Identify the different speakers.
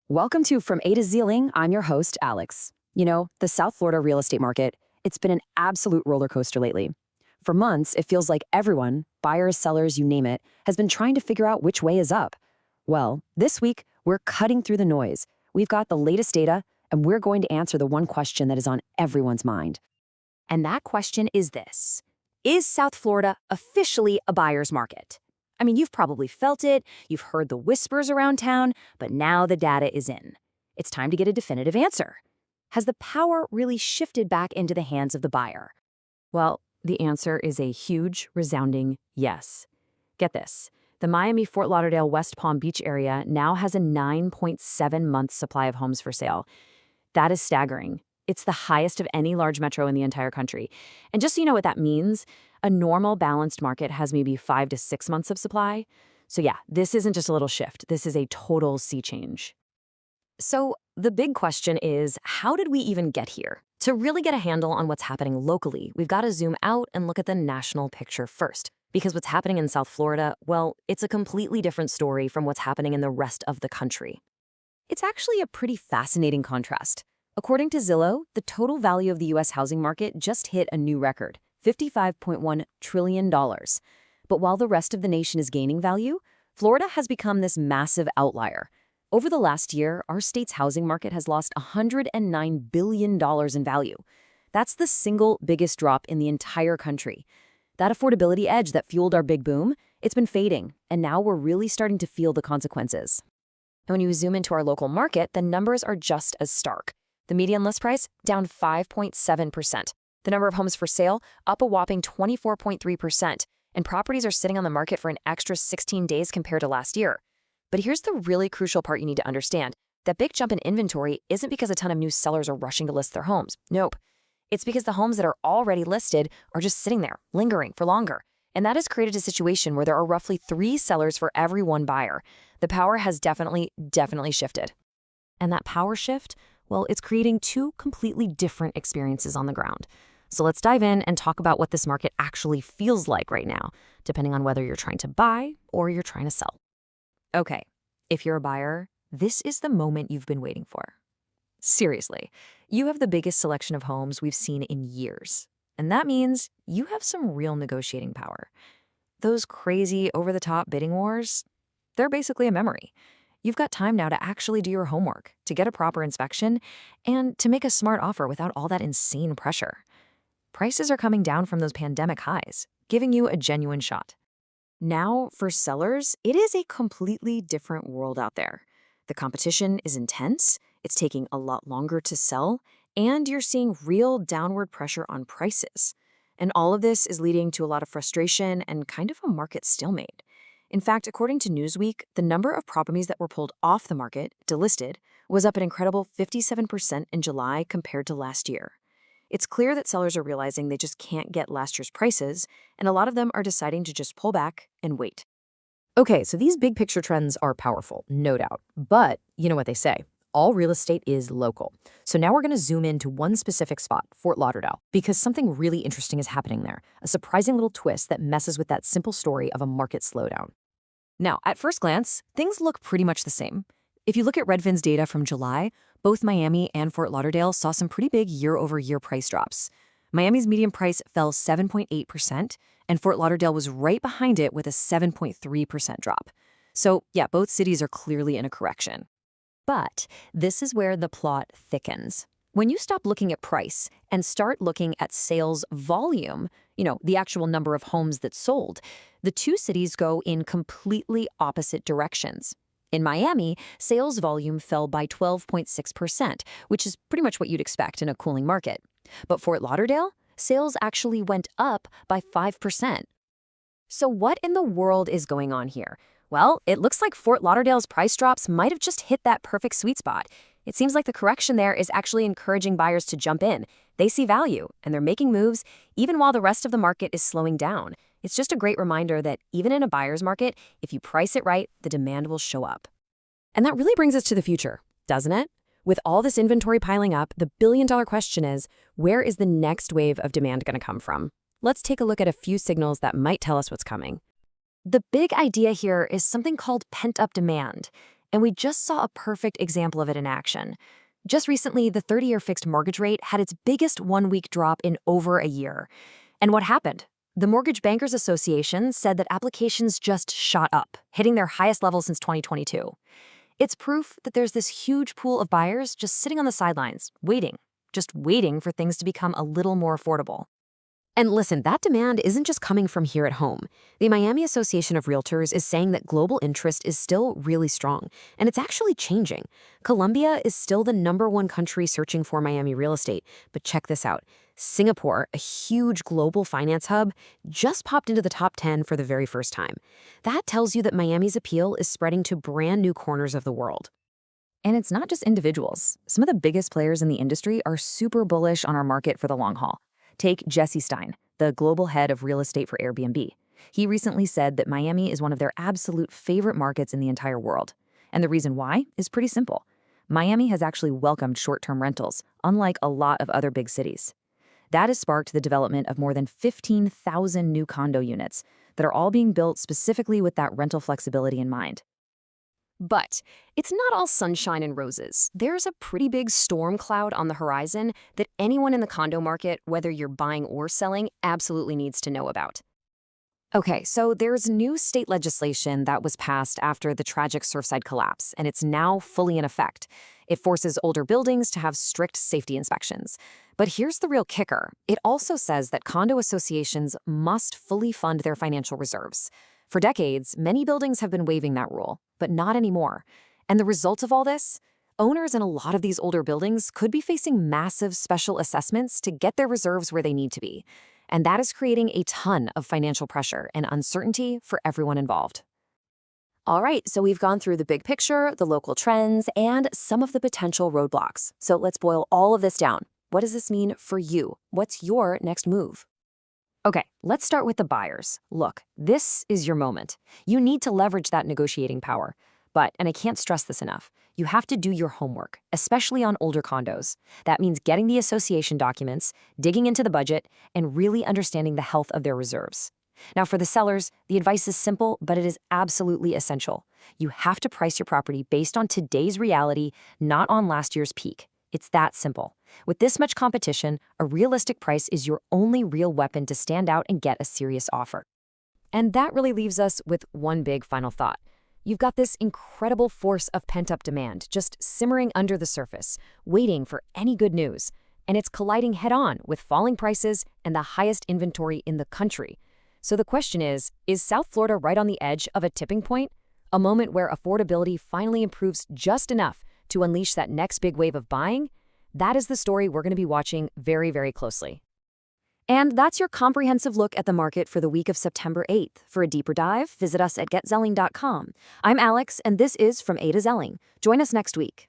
Speaker 1: Welcome to From A to Zealing. I'm your host, Alex. The South Florida real estate market, it's been an absolute roller coaster lately. For months, it feels like everyone, buyers, sellers, you name it, has been trying to figure out which way is up. Well, this week, we're cutting through the noise. We've got the latest data, and we're going to answer the one question that is on everyone's mind.
Speaker 2: And that question is this: is South Florida officially a buyer's market? I mean, you've probably felt it, you've heard the whispers around town, but now the data is in. It's time to get a definitive answer. Has the power really shifted back into the hands of the buyer? Well, the answer is a huge, resounding yes. Get this. The Miami-Fort Lauderdale-West Palm Beach area now has a 9.7-month supply of homes for sale. That is staggering. It's the highest of any large metro in the entire country. And just so you know what that means, a normal balanced market has maybe 5 to 6 months of supply. So yeah, this isn't just a little shift. This is a total sea change. So the big question is, how did we even get here? To really get a handle on what's happening locally, we've got to zoom out and look at the national picture first. Because what's happening in South Florida, well, it's a completely different story from what's happening in the rest of the country. It's actually a pretty fascinating contrast. According to Zillow, the total value of the U.S. housing market just hit a new record, $55.1 trillion. But while the rest of the nation is gaining value, Florida has become this massive outlier. Over the last year, our state's housing market has lost $109 billion in value. That's the single biggest drop in the entire country. That affordability edge that fueled our big boom, it's been fading, and now we're really starting to feel the consequences. And when you zoom into our local market, the numbers are just as stark. The median list price, down 5.7%. The number of homes for sale, up a whopping 24.3%. And properties are sitting on the market for an extra 16 days compared to last year. But here's the really crucial part you need to understand. That big jump in inventory isn't because a ton of new sellers are rushing to list their homes. Nope. It's because the homes that are already listed are just sitting there, lingering for longer. And that has created a situation where there are roughly 3 sellers for every 1 buyer. The power has definitely shifted. And that power shift, well, it's creating 2 completely different experiences on the ground. So let's dive in and talk about what this market actually feels like right now, depending on whether you're trying to buy or you're trying to sell. Okay, if you're a buyer, this is the moment you've been waiting for. Seriously, you have the biggest selection of homes we've seen in years. And that means you have some real negotiating power. Those crazy, over-the-top bidding wars, they're basically a memory. You've got time now to actually do your homework, to get a proper inspection, and to make a smart offer without all that insane pressure. Prices are coming down from those pandemic highs, giving you a genuine shot. Now, for sellers, it is a completely different world out there. The competition is intense, it's taking a lot longer to sell, and you're seeing real downward pressure on prices. And all of this is leading to a lot of frustration and kind of a market stalemate. In fact, according to Newsweek, the number of properties that were pulled off the market, delisted, was up an incredible 57% in July compared to last year. It's clear that sellers are realizing they just can't get last year's prices, and a lot of them are deciding to just pull back and wait. Okay, so these big picture trends are powerful, no doubt. But you know what they say, all real estate is local. So now we're going to zoom into one specific spot, Fort Lauderdale, because something really interesting is happening there, a surprising little twist that messes with that simple story of a market slowdown. Now, at first glance, things look pretty much the same. If you look at Redfin's data from July, both Miami and Fort Lauderdale saw some pretty big year-over-year price drops. Miami's median price fell 7.8%, and Fort Lauderdale was right behind it with a 7.3% drop. So yeah, both cities are clearly in a correction. But this is where the plot thickens. When you stop looking at price and start looking at sales volume, the actual number of homes that sold, the 2 cities go in completely opposite directions. In Miami, sales volume fell by 12.6%, which is pretty much what you'd expect in a cooling market. But Fort Lauderdale, sales actually went up by 5%. So what in the world is going on here? Well, it looks like Fort Lauderdale's price drops might have just hit that perfect sweet spot. It seems like the correction there is actually encouraging buyers to jump in. They see value, and they're making moves even while the rest of the market is slowing down. It's just a great reminder that even in a buyer's market, if you price it right, the demand will show up. And that really brings us to the future, doesn't it? With all this inventory piling up, the billion-dollar question is, where is the next wave of demand going to come from? Let's take a look at a few signals that might tell us what's coming. The big idea here is something called pent-up demand. And we just saw a perfect example of it in action. Just recently, the 30-year fixed mortgage rate had its biggest one-week drop in over a year. And what happened? The Mortgage Bankers Association said that applications just shot up, hitting their highest level since 2022. It's proof that there's this huge pool of buyers just sitting on the sidelines, just waiting for things to become a little more affordable.
Speaker 1: And listen, that demand isn't just coming from here at home. The Miami Association of Realtors is saying that global interest is still really strong, and it's actually changing. Colombia is still the #1 country searching for Miami real estate, but check this out. Singapore, a huge global finance hub, just popped into the top 10 for the very first time. That tells you that Miami's appeal is spreading to brand new corners of the world.
Speaker 2: And it's not just individuals. Some of the biggest players in the industry are super bullish on our market for the long haul. Take Jesse Stein, the global head of real estate for Airbnb. He recently said that Miami is one of their absolute favorite markets in the entire world. And the reason why is pretty simple. Miami has actually welcomed short-term rentals, unlike a lot of other big cities. That has sparked the development of more than 15,000 new condo units that are all being built specifically with that rental flexibility in mind. But it's not all sunshine and roses. There's a pretty big storm cloud on the horizon that anyone in the condo market, whether you're buying or selling, absolutely needs to know about. Okay, so there's new state legislation that was passed after the tragic Surfside collapse, and it's now fully in effect. It forces older buildings to have strict safety inspections. But here's the real kicker. It also says that condo associations must fully fund their financial reserves. For decades, many buildings have been waiving that rule, but not anymore. And the result of all this? Owners in a lot of these older buildings could be facing massive special assessments to get their reserves where they need to be. And that is creating a ton of financial pressure and uncertainty for everyone involved. All right, so we've gone through the big picture, the local trends, and some of the potential roadblocks. So let's boil all of this down. What does this mean for you? What's your next move? Okay, let's start with the buyers. Look, this is your moment. You need to leverage that negotiating power. But, and I can't stress this enough, you have to do your homework, especially on older condos. That means getting the association documents, digging into the budget, and really understanding the health of their reserves. Now, for the sellers, the advice is simple, but it is absolutely essential. You have to price your property based on today's reality, not on last year's peak. It's that simple. With this much competition, a realistic price is your only real weapon to stand out and get a serious offer. And that really leaves us with one big final thought. You've got this incredible force of pent-up demand just simmering under the surface, waiting for any good news. And it's colliding head-on with falling prices and the highest inventory in the country. So the question is South Florida right on the edge of a tipping point? A moment where affordability finally improves just enough to unleash that next big wave of buying? That is the story we're going to be watching very, very closely. And that's your comprehensive look at the market for the week of September 8th. For a deeper dive, visit us at GetZelling.com. I'm Alex, and this is From A to Zelling. Join us next week.